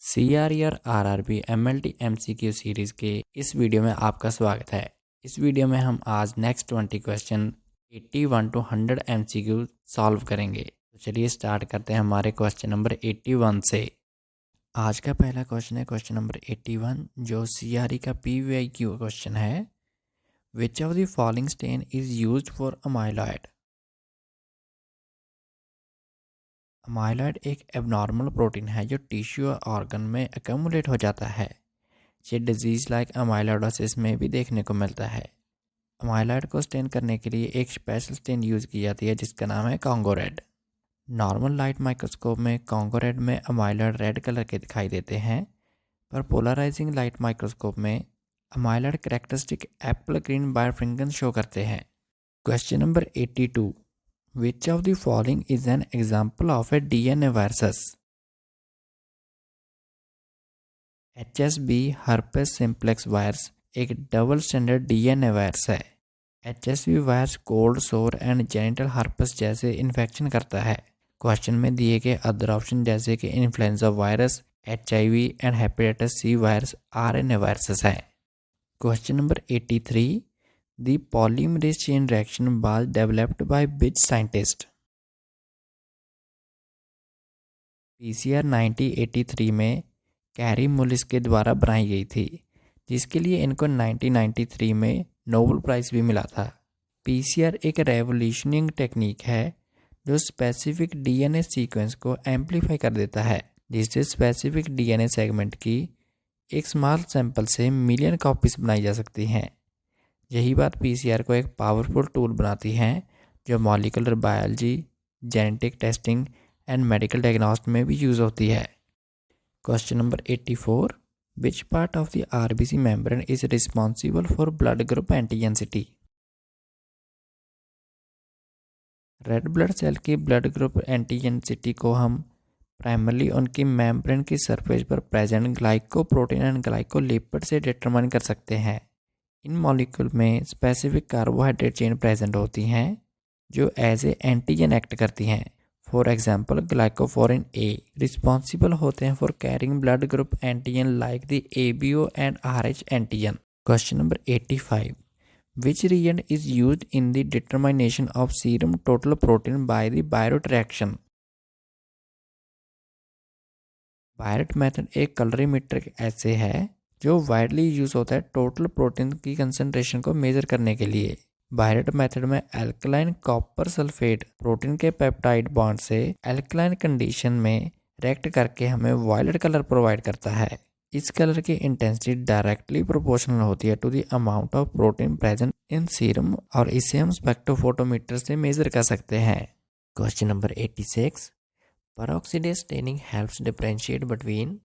CRE और RRB MLT MCQ series के इस वीडियो में आपका स्वागत है। इस वीडियो में हम आज next 20 question 81 to 100 MCQ solve करेंगे। तो चलिए स्टार्ट करते हैं हमारे क्वेश्चन नंबर 81 से। आज का पहला क्वेश्चन है क्वेश्चन नंबर 81 जो CRE का PVIQ क्वेश्चन है। विच of the following stain is used for amyloid. Amyloid एक एबनॉर्मल प्रोटीन है जो टिश्यू और ऑर्गन में एक्यूमुलेट हो जाता है। ये डिजीज़ लाइक अमाइलॉइडोसिस में भी देखने को मिलता है। अमाइलॉइड को स्टेन करने के लिए एक स्पेशल स्टेन यूज़ की जाती है जिसका नाम है Congo red. Normal light microscope में कॉन्गो रेड में अमाइलॉइड रेड कलर के दिखाई देते हैं, पर पोलराइजिंग लाइट माइक्रोस्कोप में amyloid characteristic apple green birefringence show करते हैं। Question number 82 which of the following is an example of a DNA virus. HSV herpes simplex virus एक डबल स्टैंडर्ड DNA वायरस है। HSV virus cold sore and genital herpes जैसे infection करता है। Question में दिए गए अदर ऑप्शन जैसे कि influenza virus, HIV and hepatitis C virus RNA viruses हैं। Question number 83 the polymerase chain reaction was developed by which scientist. PCR 1983 में कैरी मुलिस के द्वारा बनाई गई थी, जिसके लिए इनको 1993 में नोबेल प्राइज़ भी मिला था। PCR एक रेवोल्यूशनिंग टेक्निक है जो स्पेसिफिक DNA सीक्वेंस को एम्पलीफाई कर देता है, जिससे स्पेसिफिक DNA सेगमेंट की एक स्मॉल सैंपल से मिलियन कॉपीज बनाई जा सकती हैं। यही बात PCR को एक पावरफुल टूल बनाती है जो molecular biology, genetic testing and medical diagnostic में भी यूज़ होती है। Question number 84 which part of the RBC membrane is responsible for blood group antigenicity. Red blood cell की ब्लड ग्रुप एंटीजेंसिटी को हम प्राइमरली उनकी मेम्ब्रेन की सरफेस पर प्रेजेंट ग्लाइकोप्रोटीन एंड ग्लाइकोलिपिड से डिटरमाइन कर सकते हैं। इन मॉलिक्यूल में स्पेसिफिक कार्बोहाइड्रेट चेन प्रेजेंट होती हैं जो एज ए एंटीजन एक्ट करती हैं। For example glycophorin A responsible होते हैं for carrying blood group antigen like the ABO and RH antigen. Question number 85 which reagent is used in the determination of serum total protein by the biuret reaction. Biuret method एक colorimeter ऐसे है जो widely use होता है total protein की concentration को measure करने के लिए। बायरोट मेथड में एल्कलाइन कॉपर सल्फेट प्रोटीन के पेप्टाइड बॉन्ड से एल्कलाइन कंडीशन में रिएक्ट करके हमें वायलेट कलर प्रोवाइड करता है। इस कलर की इंटेंसिटी डायरेक्टली प्रोपोर्शनल होती है to the amount of protein present in serum और इसे हम स्पेक्ट्रोफोटोमीटर से मेजर कर सकते हैं। Question number 86 peroxidase staining helps differentiate between।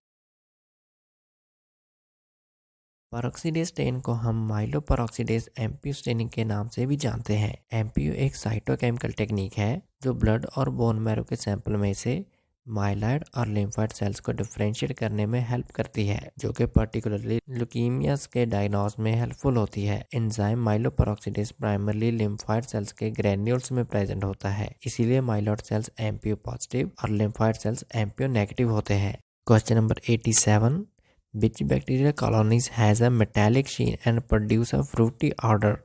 Peroxidase stain को हम माइलोपेरोक्सीडेज MPU स्टेनिंग के नाम से भी जानते हैं। MPU एक साइटोकेमिकल टेक्निक है जो ब्लड और बोन मैरो के सैंपल में से माइलॉइड और लिम्फोइड सेल्स को डिफरेंशिएट करने में हेल्प करती है, जो कि पर्टिकुलरली ल्यूकीमियास के डायग्नोस में हेल्पफुल होती है। Enzyme myeloperoxidase primarily lymphoid cells के ग्रेन्यूल्स में प्रेजेंट होता है, इसीलिए माइलॉइड सेल्स MPU पॉजिटिव और लिम्फोइड सेल्स MPU नेगेटिव होते हैं। Question number 87 Which bacterial colonies has a metallic sheen and produce a fruity odor?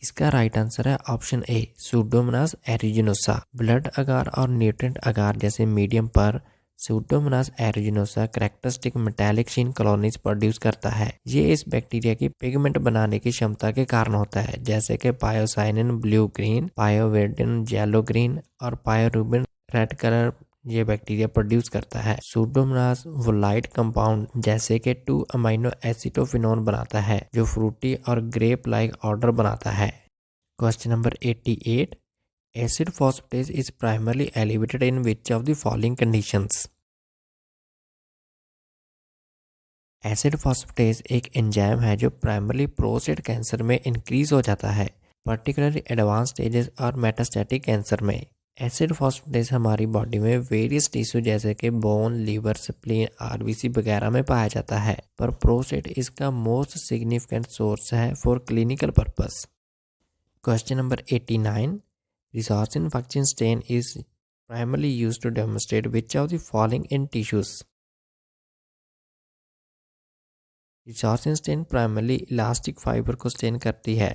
इसका राइट आंसर है option A Pseudomonas aeruginosa. Blood agar और nutrient agar जैसे medium पर Pseudomonas aeruginosa characteristic metallic sheen colonies produce करता है। ये इस bacteria की पिगमेंट बनाने की क्षमता के कारण होता है, जैसे कि पायोसाइनिन ब्लू ग्रीन, पायोवेडिन येलो ग्रीन और पायोरुबिन रेड कलर ये बैक्टीरिया प्रोड्यूस करता है। सूडोमोनास वोलाइट कंपाउंड जैसे कि 2 अमीनो एसिटोफिनोन बनाता है जो फ्रूटी और ग्रेप लाइक ऑर्डर बनाता है। Question number 88 acid phosphatase is primarily elevated in which of the following conditions. Acid phosphatase एक एंजाइम है जो प्राइमरली प्रोस्टेट कैंसर में इंक्रीज हो जाता है, पर्टिकुलरली एडवांस स्टेजेस और मेटास्टैटिक कैंसर में। एसिड फॉस्फेटेज हमारी बॉडी में वेरियस टिश्यू जैसे कि बोन, लीवर, स्प्लीन, RBC वगैरह में पाया जाता है, पर प्रोस्टेट इसका मोस्ट सिग्निफिकेंट सोर्स है for clinical purpose. Question number 89 resorcin fuchsin stain is primarily used to demonstrate which of the following in tissues. Resorcin stain primarily elastic fibre को stain करती है।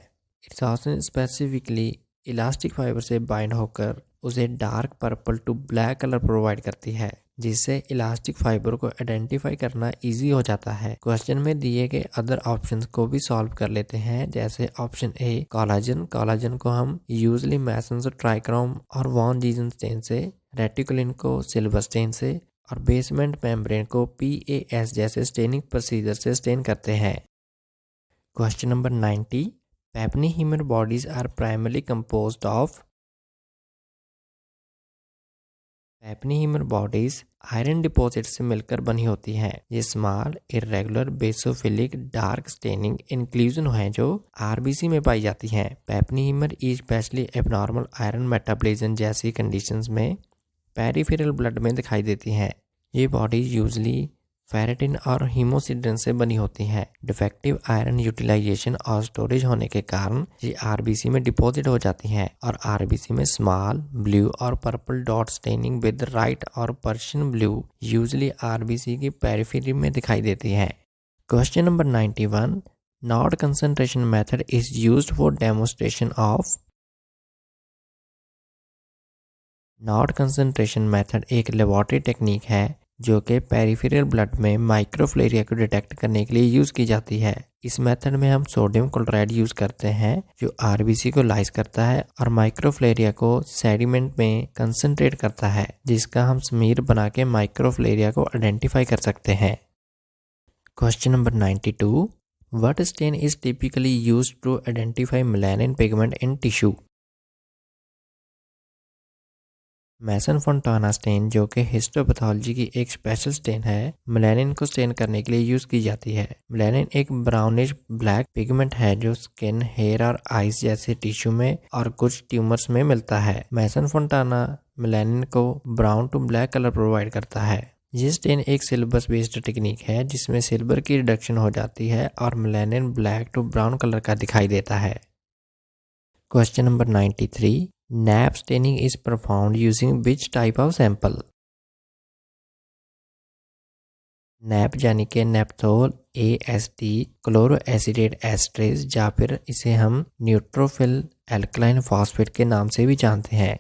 रिसॉर्सिन स्पेसिफिकली इलास्टिक फाइबर से bind होकर उसे dark purple to black colour provide करती है, जिससे elastic fibre को आइडेंटिफाई करना इजी हो जाता है। क्वेश्चन में दिए गए अदर ऑप्शंस को भी सॉल्व कर लेते हैं, जैसे ऑप्शन ए कोलाजन। कोलाजन को हम यूजली मैसन्स ट्राइक्रोम और वॉन जीजन स्टेन से, रेटिकुलिन को सिल्वर स्टेन से और बेसमेंट मेम्ब्रेन को PAS जैसे स्टेनिंग प्रोसीजर से स्टेन करते हैं। Question number 90, Pappenheimer bodies are primarily composed of. Pappenheimer bodies iron deposit से मिलकर बनी होती हैं। ये small irregular basophilic dark staining inclusion है जो RBC में पाई जाती हैं। Pappenheimer specially abnormal iron metabolism जैसी कंडीशंस में पेरिफेरल ब्लड में दिखाई देती हैं। ये बॉडीज यूजली फेरेटिन और हीमोसिडेन से बनी होती हैं। डिफेक्टिव आयरन यूटिलाइजेशन और स्टोरेज होने के कारण ये RBC में डिपॉजिट हो जाती हैं और RBC में स्मॉल ब्लू और purple dot staining with Wright और पर्शियन ब्लू यूजली RBC की पेरिफेरी में दिखाई देती है। Question number 91, Knott concentration method is used for demonstration of. Knott concentration method एक लेबोरेटरी टेक्निक है जो कि पेरिफेरल ब्लड में माइक्रोफ्लेरिया को डिटेक्ट करने के लिए यूज़ की जाती है। इस मेथड में हम सोडियम क्लोराइड यूज़ करते हैं जो RBC को लाइज करता है और माइक्रोफ्लेरिया को सेडिमेंट में कंसंट्रेट करता है, जिसका हम स्मीर बना के माइक्रोफ्लेरिया को आइडेंटिफाई कर सकते हैं। Question number 92, what stain is typically used to identify melanin pigment in tissue. Masson Fontana stain, जो कि हिस्टोपैथोलॉजी की एक स्पेशल स्टेन है, मेलानिन को स्टेन करने के लिए यूज़ की जाती है। मेलानिन एक ब्राउनिश ब्लैक पिगमेंट है जो स्किन, हेयर और आइज जैसे टिश्यू में और कुछ ट्यूमर्स में मिलता है। मैसन फोंटाना मेलानिन को brown to black colour provide करता है। ये स्टेन एक सिलेबस बेस्ड टेक्निक है जिसमें सिल्वर की रिडक्शन हो जाती है और melanin black to brown colour का दिखाई देता है। Question number 93, NAP staining is performed using which type of sample? NAP यानी कि नेप्थोल AST क्लोरोएसिडेट एस्ट्रेज या फिर इसे हम न्यूट्रोफिल एल्कलाइन फॉस्फेट के नाम से भी जानते हैं।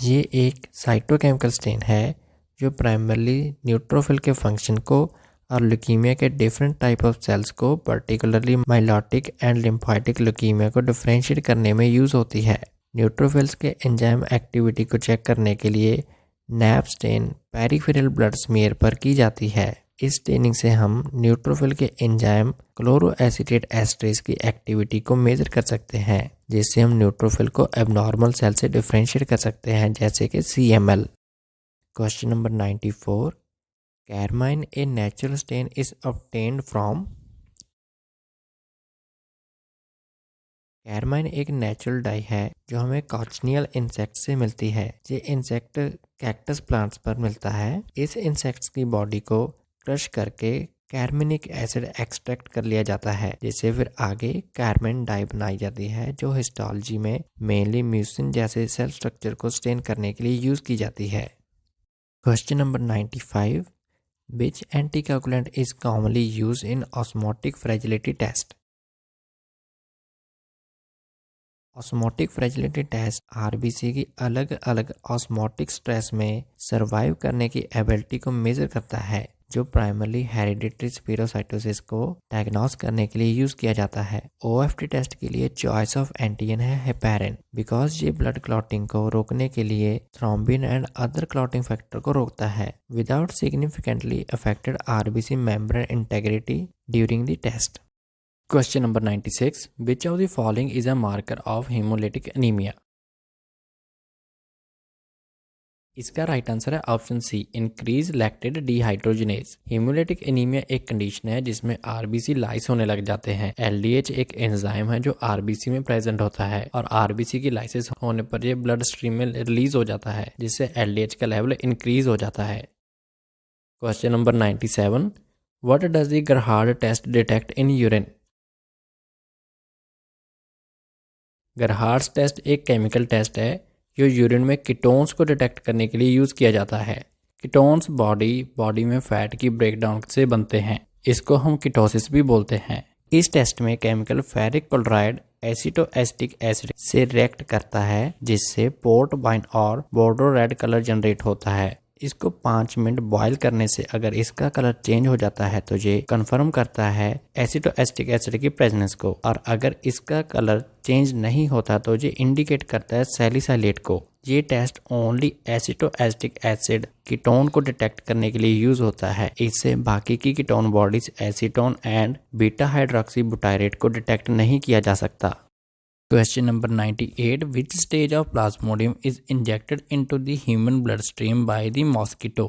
ये एक साइटोकेमिकल स्टेन है जो प्राइमरली न्यूट्रोफिल के फंक्शन को और ल्यूकीमिया के डिफरेंट टाइप ऑफ सेल्स को, पर्टिकुलरली माइलोटिक एंड लिम्फोइटिक ल्यूकीमिया को डिफरेंशिएट करने में यूज़ होती है। न्यूट्रोफिल्स के एंजाइम एक्टिविटी को चेक करने के लिए NAP stain peripheral blood smear पर की जाती है। इस स्टेनिंग से हम न्यूट्रोफिल के एंजाइम क्लोरोएसिडेट एस्ट्रेज की एक्टिविटी को मेजर कर सकते हैं, जिससे हम न्यूट्रोफिल को एबनॉर्मल सेल से डिफरेंशिएट कर सकते हैं, जैसे कि CML। Question number 94, carmine a natural stain is obtained from. Carmine एक नेचुरल डाई है जो हमें कॉचनियल इंसेक्ट से मिलती है। ये इंसेक्ट कैक्टस प्लांट्स पर मिलता है। इस इंसेक्ट्स की बॉडी को क्रश करके कैरमिनिक एसिड एक्सट्रैक्ट कर लिया जाता है, जिससे फिर आगे कैरमाइन डाई बनाई जाती है जो हिस्टोलॉजी में मेनली म्यूसिन जैसे सेल स्ट्रक्चर को स्टेन करने के लिए यूज़ की जाती है। Question number 95, which anticoagulant is commonly use in osmotic fragility test. Osmotic fragility test RBC की अलग अलग ऑस्मोटिक स्ट्रेस में सर्वाइव करने की एबिलिटी को मेजर करता है, जो प्राइमरली हेरिडिटरी स्पीरोसाइटोसिस को डायग्नोस करने के लिए यूज किया जाता है। OFT टेस्ट के लिए चॉइस ऑफ एंटीजन है हेपेरिन, बिकॉज ये ब्लड क्लॉटिंग को रोकने के लिए thrombin and other clotting factor को रोकता है without significantly affected RBC membrane integrity during the test. Question number 96, which of the following is a marker of haemolytic anaemia. इसका राइट आंसर है option C, increase lactate dehydrogenase. Haemolytic anaemia एक condition है जिसमें RBC लाइस होने लग जाते हैं। LDH एक एंजाइम है जो RBC में प्रेजेंट होता है और RBC की लाइसिस होने पर ये ब्लड स्ट्रीम में रिलीज हो जाता है, जिससे LDH का लेवल इंक्रीज हो जाता है। Question number 97, what does the Gerhardt test detect in urine. Gerhardt's test एक केमिकल टेस्ट है जो यूरिन में कीटोन्स को डिटेक्ट करने के लिए यूज़ किया जाता है। कीटोन्स बॉडी में फैट की ब्रेकडाउन से बनते हैं, इसको हम कीटोसिस भी बोलते हैं। इस टेस्ट में केमिकल फेरिक क्लोराइड एसिटोएसिटिक एसिड से रिएक्ट करता है, जिससे पोर्ट वाइन और बोर्डो रेड कलर जनरेट होता है। इसको 5 मिनट बॉईल करने से अगर इसका कलर चेंज हो जाता है तो ये कंफर्म करता है एसिटोएसिटिक एसिड की प्रेजेंस को, और अगर इसका कलर चेंज नहीं होता तो ये इंडिकेट करता है सैलिसाइलेट को। ये test only acetoacetic acid ketone को डिटेक्ट करने के लिए यूज होता है। इससे बाकी की ketone bodies acetone and beta hydroxy butyrate को डिटेक्ट नहीं किया जा सकता। Question number 98. Which stage of Plasmodium is injected into the human bloodstream by the mosquito?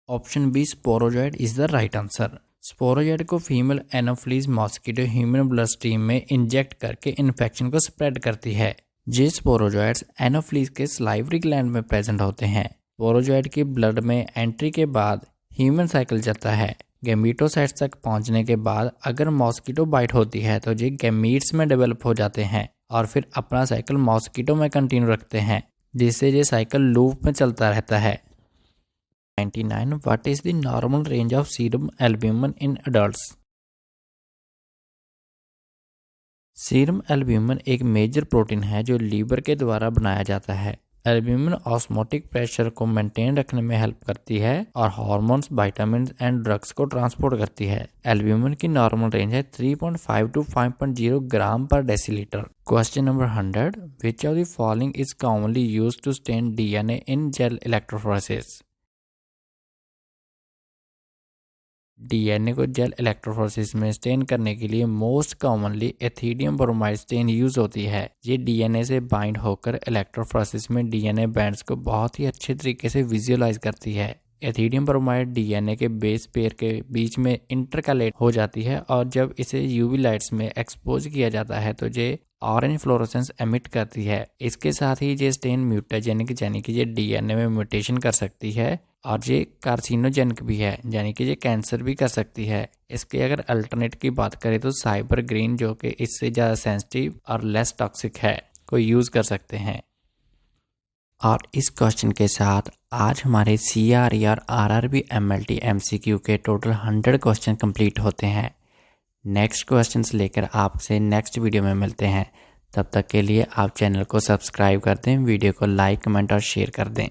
Option B, sporozoid is the right answer. Sporozoite को female Anopheles mosquito human blood stream में inject करके infection को spread करती है। ये sporozoites Anopheles के salivary gland में present होते हैं। स्पोरोजॉइड की ब्लड में एंट्री के बाद ह्यूमन साइकिल चलता है। गैमीटोसाइट्स तक पहुंचने के बाद अगर मॉस्किटो बाइट होती है तो ये गैमीट्स में डेवलप हो जाते हैं और फिर अपना साइकिल मॉस्किटो में कंटिन्यू रखते हैं, जिससे ये साइकिल लूप में चलता रहता है। 99. What is the normal range of serum albumin in adults? Serum albumin एक मेजर प्रोटीन है जो लीवर के द्वारा बनाया जाता है। एल्ब्यूमिन ऑस्मोटिक प्रेशर को मेंटेन रखने में हेल्प करती है और हार्मोन्स, विटामिन एंड ड्रग्स को ट्रांसपोर्ट करती है। एल्ब्यूमिन की नॉर्मल रेंज है 3.5 to 5.0 ग्राम पर decilitre. Question number 100. Which of the following is commonly used to stain DNA in gel electrophoresis? DNA को जेल इलेक्ट्रोफोरेसिस में स्टेन करने के लिए most commonly ethidium bromide stain use होती है। ये डीएनए से बाइंड होकर इलेक्ट्रोफोरेसिस में डीएनए बैंड्स को बहुत ही अच्छे तरीके से विजुअलाइज करती है। एथिडियम ब्रोमाइड डीएनए के बेस पेयर के बीच में इंटरकलेट हो जाती है और जब इसे यूवी लाइट्स में एक्सपोज किया जाता है तो ये ऑरेंज फ्लोरोसेंस एमिट करती है। इसके साथ ही ये स्टेन म्यूटाजेनिक यानी कि ये डीएनए में म्यूटेशन कर सकती है और ये कार्सिनोजेनिक भी है, यानी कि ये कैंसर भी कर सकती है। इसके अगर अल्टरनेट की बात करें तो साइबर ग्रीन, जो कि इससे ज़्यादा सेंसिटिव और लेस टॉक्सिक है, को यूज़ कर सकते हैं। और इस क्वेश्चन के साथ आज हमारे CRE और RRB MLT MCQ के टोटल 100 क्वेश्चन कंप्लीट होते हैं। नेक्स्ट क्वेश्चंस लेकर आपसे नेक्स्ट वीडियो में मिलते हैं। तब तक के लिए आप चैनल को सब्सक्राइब कर दें, वीडियो को लाइक, कमेंट और शेयर कर दें।